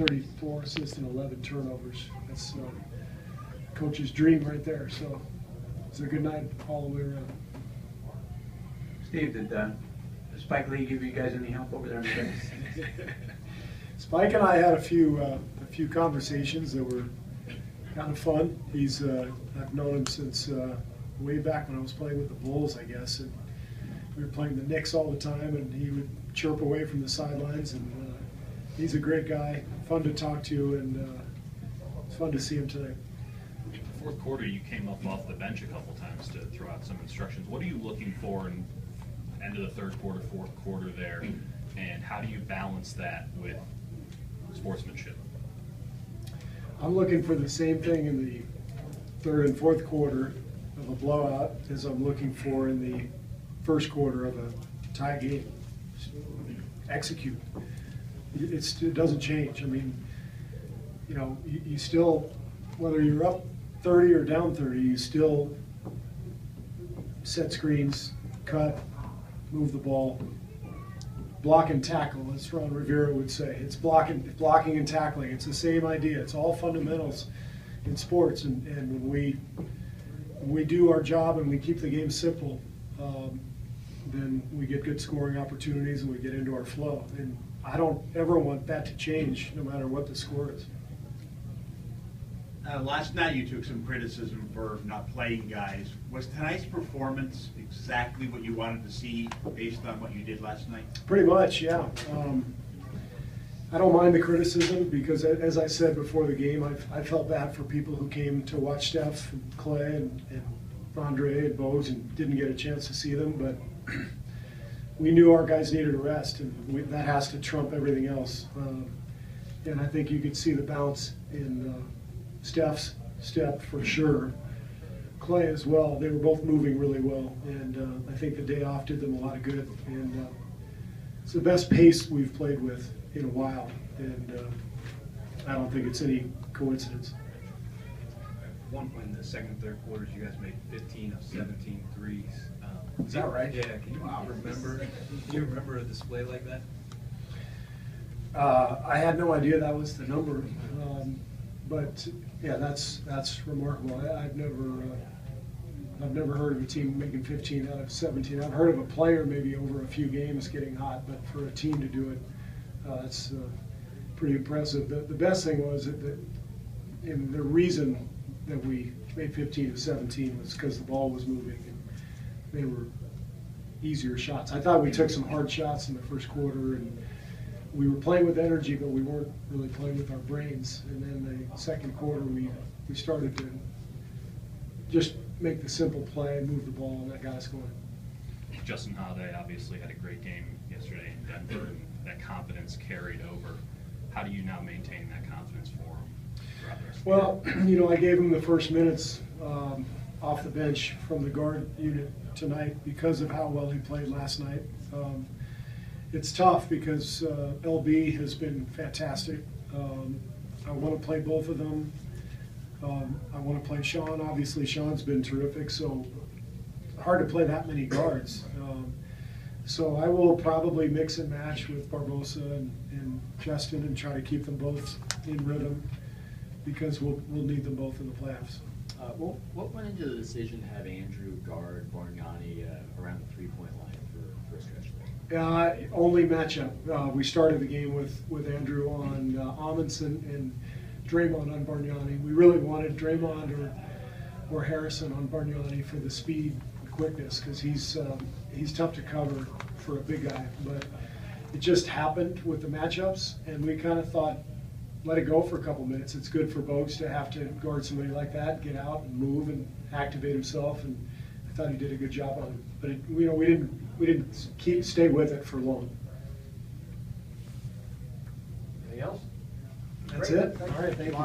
34 assists and 11 turnovers. That's coach's dream right there. So it's a good night all the way around. Steve, did Spike Lee give you guys any help over there in the fence? Spike and I had a few conversations that were kind of fun. I've known him since way back when I was playing with the Bulls, I guess, and we were playing the Knicks all the time, and he would chirp away from the sidelines, and he's a great guy, fun to talk to, and it's fun to see him today. Fourth quarter, you came up off the bench a couple times to throw out some instructions. What are you looking for in end of the third quarter, fourth quarter there, and how do you balance that with sportsmanship? I'm looking for the same thing in the third and fourth quarter of a blowout as I'm looking for in the first quarter of a tie game. Execute. It doesn't change. I mean, you know, you still, whether you're up 30 or down 30, you still set screens, cut, move the ball, block and tackle, as Ron Rivera would say. It's blocking and tackling. It's the same idea. It's all fundamentals in sports. And when we do our job and we keep the game simple, then we get good scoring opportunities and we get into our flow. And I don't ever want that to change, no matter what the score is. Last night you took some criticism for not playing guys. Was tonight's performance exactly what you wanted to see based on what you did last night? Pretty much, yeah. I don't mind the criticism because, as I said before the game, I felt bad for people who came to watch Steph and Clay and Andre and Bogues and didn't get a chance to see them, but we knew our guys needed a rest, and that has to trump everything else. And I think you could see the bounce in Steph's step for sure. Clay as well. They were both moving really well, and I think the day off did them a lot of good. And it's the best pace we've played with in a while, and I don't think it's any coincidence. At one point in the second, third quarters, you guys made 15 of 17 threes. Is that right? Yeah. Can you remember a display like that? I had no idea that was the number, but yeah, that's remarkable. I've never heard of a team making 15 out of 17. I've heard of a player maybe over a few games getting hot, but for a team to do it, it's pretty impressive. The best thing was that the reason that we made 15 of 17 was because the ball was moving and they were easier shots. I thought we took some hard shots in the first quarter, and we were playing with energy, but we weren't really playing with our brains. And then the second quarter, we started to just make the simple play, move the ball, and that got us going. Justin Holiday obviously had a great game yesterday in Denver, and that confidence carried over. How do you now maintain that confidence for him throughout the rest of the Well, you know, I gave him the first minutes off the bench from the guard unit tonight because of how well he played last night. It's tough because LB has been fantastic. I want to play both of them. I want to play Sean. Obviously, Sean's been terrific, so hard to play that many guards. So I will probably mix and match with Barbosa and Justin and try to keep them both in rhythm because we'll need them both in the playoffs. What went into the decision to have Andrew guard Bargnani around the three-point line for a stretch there? Only matchup. We started the game with Andrew on Amundsen and Draymond on Bargnani. We really wanted Draymond or Harrison on Bargnani for the speed and quickness because he's tough to cover for a big guy. But it just happened with the matchups, and we kind of thought, let it go for a couple minutes. It's good for Bogues to have to guard somebody like that, get out and move and activate himself. And I thought he did a good job on it. But we didn't stay with it for long. Anything else? That's it. All right, thank you.